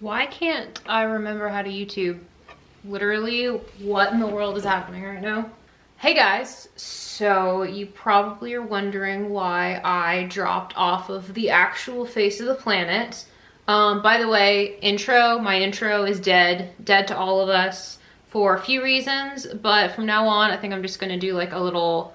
Why can't I remember how to YouTube? Literally, what in the world is happening right now? Hey guys, so you probably are wondering why I dropped off of the actual face of the planet. By the way, my intro is dead to all of us for a few reasons, but from now on, I think I'm just gonna do like a little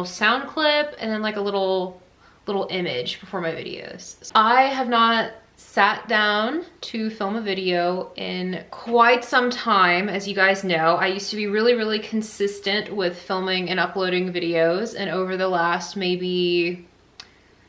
sound clip and then like a little image before my videos. I have not sat down to film a video in quite some time. As you guys know, I used to be really consistent with filming and uploading videos, and over the last maybe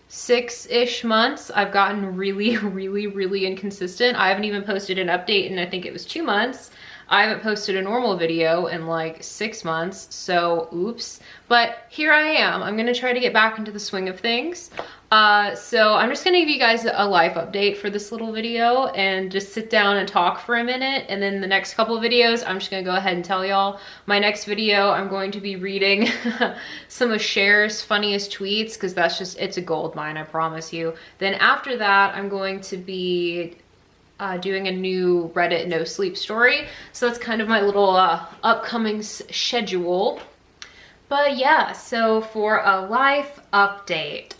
6-ish months, I've gotten really inconsistent. I haven't even posted an update in I think it was 2 months. I haven't posted a normal video in like 6 months, so oops. But here I am. I'm gonna try to get back into the swing of things. So I'm just gonna give you guys a life update for this little video and just sit down and talk for a minute. And then the next couple of videos, I'm just gonna go ahead and tell y'all. My next video, I'm going to be reading some of Cher's funniest tweets, because that's just, it's a gold mine, I promise you. Then after that, I'm going to be doing a new Reddit no sleep story. So that's kind of my little upcoming schedule. But yeah, so for a life update,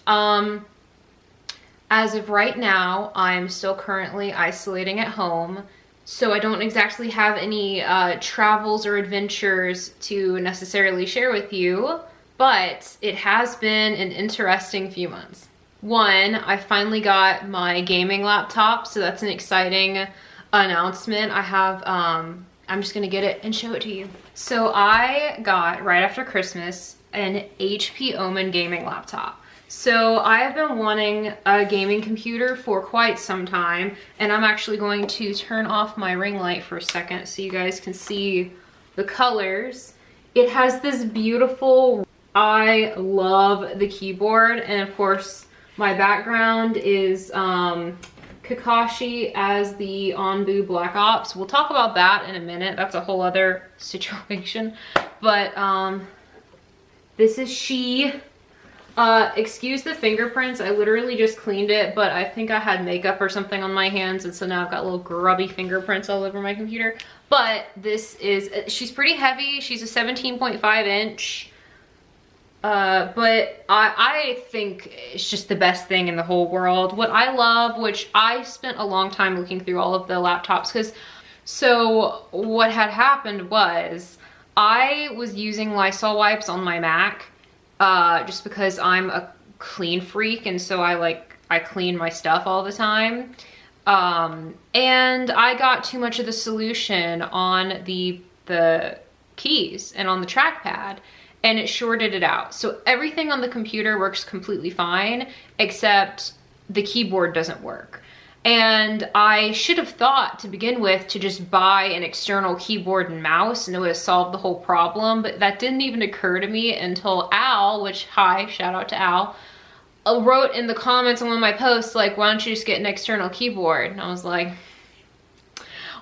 as of right now, I'm still currently isolating at home. So I don't exactly have any travels or adventures to necessarily share with you, but it has been an interesting few months. One, I finally got my gaming laptop, so that's an exciting announcement. I have, I'm just gonna get it and show it to you. So I got, right after Christmas, an HP Omen gaming laptop. So I have been wanting a gaming computer for quite some time, and I'm actually going to turn off my ring light for a second so you guys can see the colors. It has this beautiful, I love the keyboard, and of course, my background is Kakashi as the Onbu Black Ops. We'll talk about that in a minute. That's a whole other situation. But this is she. Excuse the fingerprints. I literally just cleaned it, but I think I had makeup or something on my hands, and so now I've got little grubby fingerprints all over my computer. But this is, she's pretty heavy. She's a 17.5 inch. But I think it's just the best thing in the whole world. What I love, which I spent a long time looking through all of the laptops, because so what had happened was I was using Lysol wipes on my Mac, just because I'm a clean freak, and so I clean my stuff all the time. And I got too much of the solution on the keys and on the trackpad, and it shorted it out. So everything on the computer works completely fine, except the keyboard doesn't work. And I should have thought to begin with to just buy an external keyboard and mouse, and it would have solved the whole problem, but that didn't even occur to me until Al, which, hi, shout out to Al, wrote in the comments on one of my posts, like, why don't you just get an external keyboard? And I was like,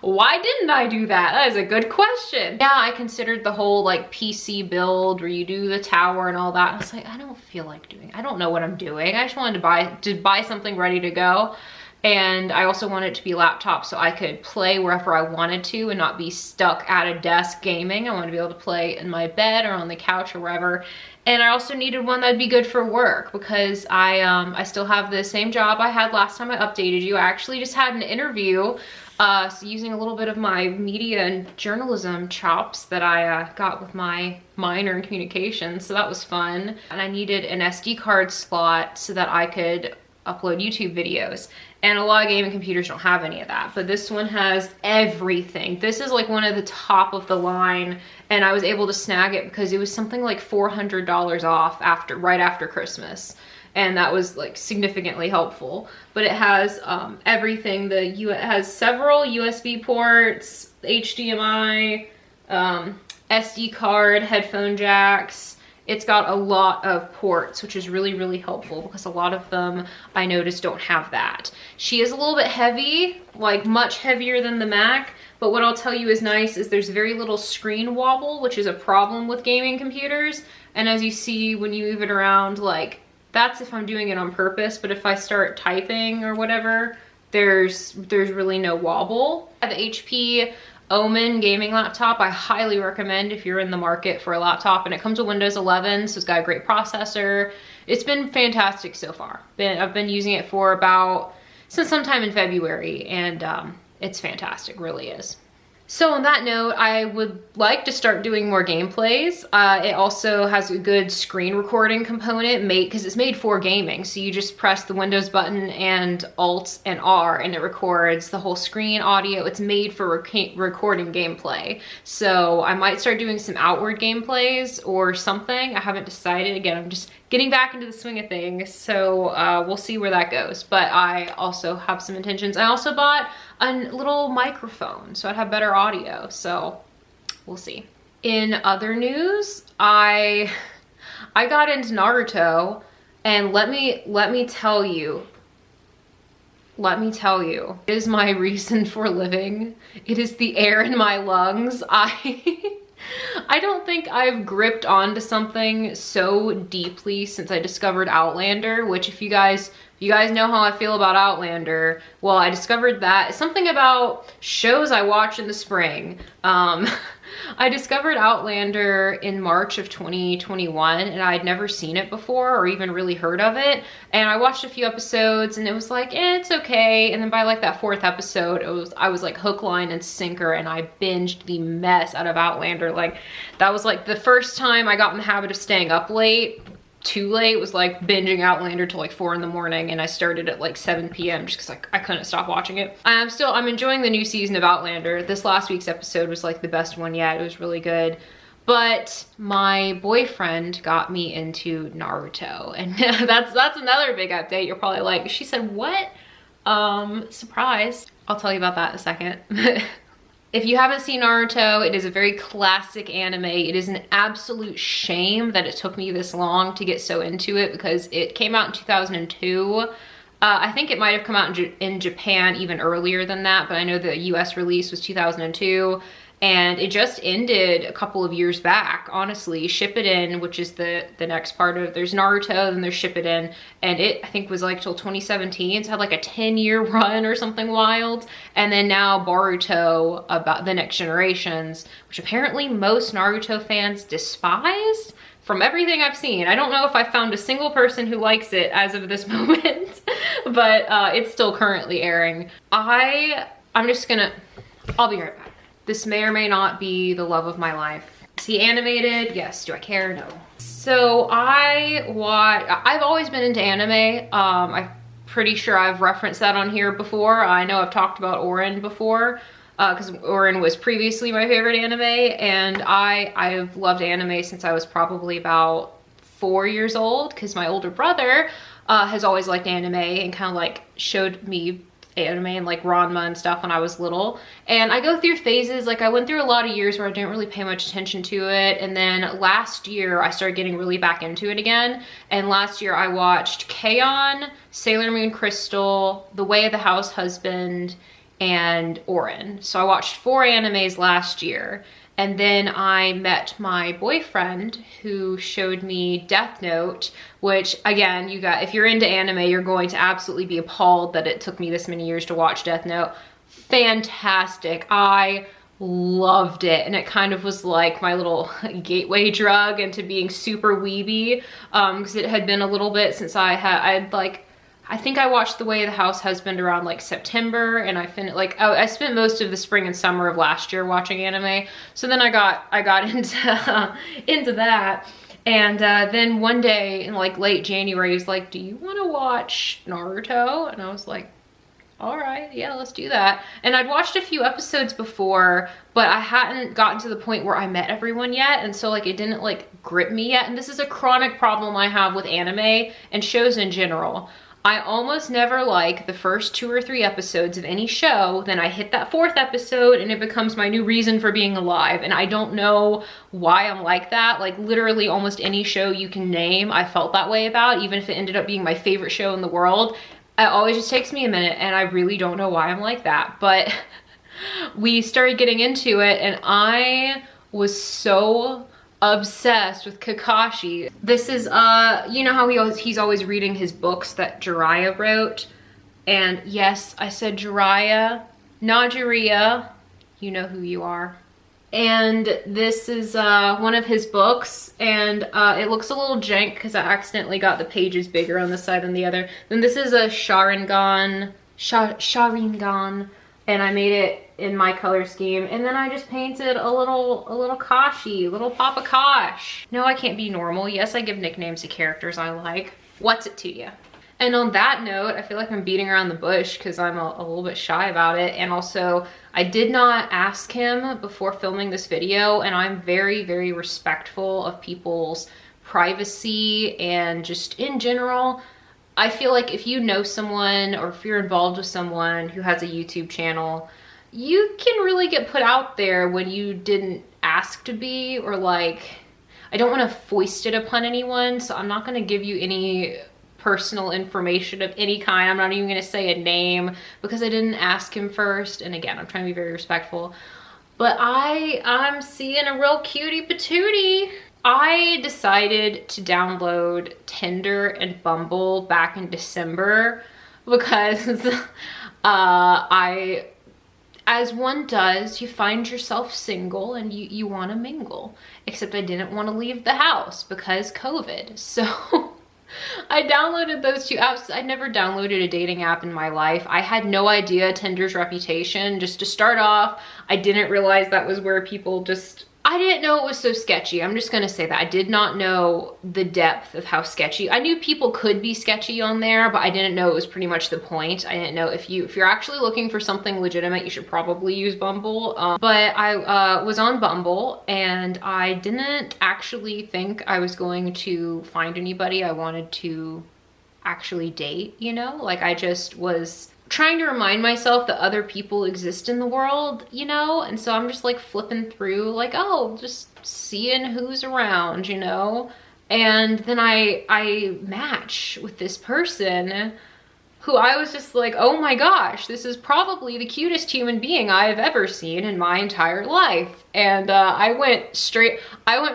why didn't I do that? That is a good question. Yeah, I considered the whole like PC build where you do the tower and all that. I was like, I don't feel like doing, I don't know what I'm doing. I just wanted to buy something ready to go. And I also wanted it to be laptop so I could play wherever I wanted to and not be stuck at a desk gaming. I wanted to be able to play in my bed or on the couch or wherever. And I also needed one that'd be good for work, because I still have the same job I had last time I updated you. I actually just had an interview, so using a little bit of my media and journalism chops that I got with my minor in communications, so that was fun. And I needed an SD card slot so that I could upload YouTube videos. And a lot of gaming computers don't have any of that, but this one has everything. This is like one of the top of the line, and I was able to snag it because it was something like $400 off right after Christmas. And that was like significantly helpful. But it has everything. It has several USB ports, HDMI, SD card, headphone jacks. It's got a lot of ports, which is really helpful, because a lot of them I noticed don't have that. She is a little bit heavy, like much heavier than the Mac, but what I'll tell you is nice is there's very little screen wobble, which is a problem with gaming computers. And as you see when you move it around, like that's if I'm doing it on purpose, but if I start typing or whatever, there's really no wobble. The HP Omen gaming laptop, I highly recommend if you're in the market for a laptop, and it comes with Windows 11, so it's got a great processor. It's been fantastic so far. I've been using it for since sometime in February, and it's fantastic, really is. So on that note, I would like to start doing more gameplays. It also has a good screen recording component because it's made for gaming. So you just press the Windows button and Alt and R and it records the whole screen audio. It's made for recording gameplay. So I might start doing some outward gameplays or something. I haven't decided. Again, I'm just getting back into the swing of things. So we'll see where that goes. But I also have some intentions. I also bought a little microphone so I'd have better audio, so we'll see. In other news, I got into Naruto, and let me tell you, it is my reason for living. It is the air in my lungs. I don't think I've gripped onto something so deeply since I discovered Outlander, which if you guys know how I feel about Outlander, well, I discovered that something about shows I watch in the spring. I discovered Outlander in March of 2021, and I'd never seen it before or even really heard of it. And I watched a few episodes and it was like, it's okay. And then by like that 4th episode, I was like hook, line, and sinker, and I binged the mess out of Outlander. Like that was like the first time I got in the habit of staying up late. Too late was like binging Outlander till like 4 in the morning, and I started at like 7 p.m. just because I couldn't stop watching it. I'm enjoying the new season of Outlander. This last week's episode was like the best one yet. It was really good. But my boyfriend got me into Naruto, and that's another big update. You're probably like, she said what? Surprise. I'll tell you about that in a second. If you haven't seen Naruto, it is a very classic anime. It is an absolute shame that it took me this long to get so into it because it came out in 2002. I think it might have come out in Japan even earlier than that, but I know the US release was 2002. And it just ended a couple of years back, honestly. Shippuden, which is the next part of, there's Naruto, then there's Shippuden, and it, I think, was like till 2017. It's had like a 10-year run or something wild. And then now Boruto, about the next generations, which apparently most Naruto fans despise from everything I've seen. I don't know if I found a single person who likes it as of this moment, but it's still currently airing. I'm just gonna, I'll be right back. This may or may not be the love of my life. Is he animated? Yes. Do I care? No. So I've always been into anime. I'm pretty sure I've referenced that on here before. I know I've talked about Oren before, because Oren was previously my favorite anime, and I've loved anime since I was probably about 4 years old, because my older brother has always liked anime and kind of like showed me anime and like Ranma and stuff when I was little. And I go through phases. Like I went through a lot of years where I didn't really pay much attention to it, and then last year I started getting really back into it again. And last year I watched K-On!, Sailor Moon Crystal, The Way of the House Husband, and Oren. So I watched 4 animes last year. And then I met my boyfriend who showed me Death Note, which again, if you're into anime, you're going to absolutely be appalled that it took me this many years to watch Death Note. Fantastic. I loved it. And it kind of was like my little gateway drug into being super weeby, because it had been a little bit since I think I watched The Way of the House Husband around like September, and I spent most of the spring and summer of last year watching anime. So then I got into that, and then one day in like late January, he was like, "Do you want to watch Naruto?" And I was like, all right, yeah, let's do that. And I'd watched a few episodes before, but I hadn't gotten to the point where I met everyone yet, and so like it didn't like grip me yet. And this is a chronic problem I have with anime and shows in general. I almost never like the first 2 or 3 episodes of any show, then I hit that 4th episode and it becomes my new reason for being alive. And I don't know why I'm like that. Like literally almost any show you can name, I felt that way about, even if it ended up being my favorite show in the world. It always just takes me a minute, and I really don't know why I'm like that. But we started getting into it, and I was so obsessed with Kakashi. This is, you know how he's always reading his books that Jiraiya wrote? And yes, I said Jiraiya, not Jiraiya. You know who you are. And this is one of his books, and it looks a little jank because I accidentally got the pages bigger on this side than the other. Then this is a Sharingan, and I made it in my color scheme. And then I just painted a little Kashi, little Papa Kosh. No, I can't be normal. Yes, I give nicknames to characters I like. What's it to you? And on that note, I feel like I'm beating around the bush because I'm a little bit shy about it. And also, I did not ask him before filming this video, and I'm very, very respectful of people's privacy and just in general. I feel like if you know someone or if you're involved with someone who has a YouTube channel, you can really get put out there when you didn't ask to be, or like, I don't want to foist it upon anyone, so I'm not going to give you any personal information of any kind. I'm not even going to say a name because I didn't ask him first. And again, I'm trying to be very respectful. But I'm seeing a real cutie patootie. I decided to download Tinder and Bumble back in December because as one does, you find yourself single and you want to mingle. Except I didn't want to leave the house because COVID. So I downloaded those two apps. I'd never downloaded a dating app in my life. I had no idea Tinder's reputation. Just to start off, I didn't realize that was where people just, I didn't know it was so sketchy. I'm just gonna say that. I did not know the depth of how sketchy. I knew people could be sketchy on there, but I didn't know it was pretty much the point. I didn't know if you're actually looking for something legitimate, you should probably use Bumble. But I was on Bumble and I didn't actually think I was going to find anybody I wanted to actually date, you know? Like I just was trying to remind myself that other people exist in the world, you know? And so I'm just like flipping through like, oh, just seeing who's around, you know? And then I match with this person who I was just like, oh my gosh, this is probably the cutest human being I've ever seen in my entire life. And I went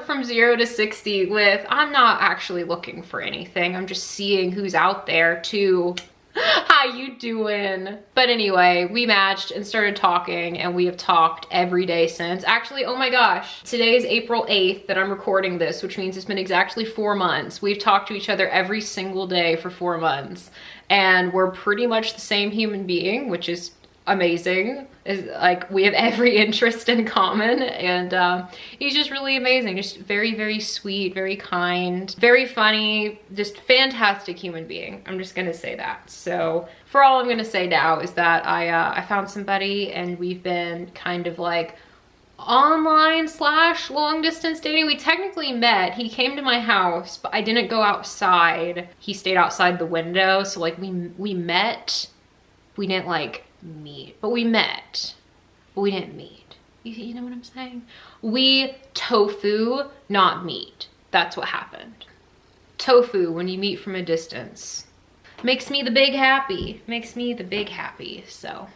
from 0 to 60 with, I'm not actually looking for anything. I'm just seeing who's out there to, how you doing? But anyway, we matched and started talking, and we have talked every day since. Actually, oh my gosh, today is April 8th that I'm recording this, which means it's been exactly 4 months. We've talked to each other every single day for 4 months, and we're pretty much the same human being, which is amazing. Is like we have every interest in common, and he's just really amazing. Just very, very sweet, very kind, very funny, just fantastic human being. I'm just gonna say that. So for all I'm gonna say now is that I found somebody, and we've been kind of like online / long distance dating. We technically met. He came to my house, but I didn't go outside. He stayed outside the window. So like we met. We didn't like meet, but we met, but we didn't meet. You know what I'm saying? We tofu, not meet. That's what happened. Tofu, when you meet from a distance, makes me the big happy. Makes me the big happy, so.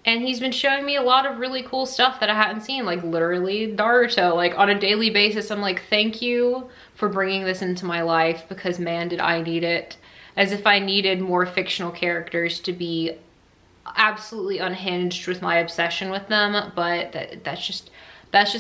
And he's been showing me a lot of really cool stuff that I hadn't seen, like literally Naruto. Like on a daily basis, I'm like, thank you for bringing this into my life because man, did I need it. As if I needed more fictional characters to be absolutely unhinged with my obsession with them, but that's just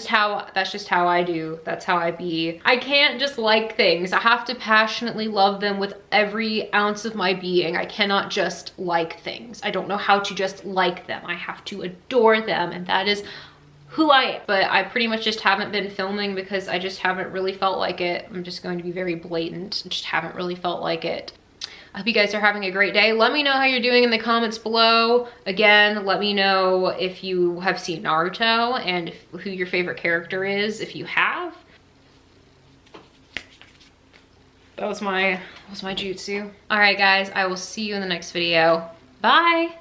how I do. That's how I be. I can't just like things. I have to passionately love them with every ounce of my being. I cannot just like things. I don't know how to just like them. I have to adore them, and that is who I am. But I pretty much just haven't been filming because I just haven't really felt like it. I'm just going to be very blatant. I just haven't really felt like it. I hope you guys are having a great day. Let me know how you're doing in the comments below. Again, let me know if you have seen Naruto and who your favorite character is, if you have. That was my jutsu. All right, guys, I will see you in the next video. Bye.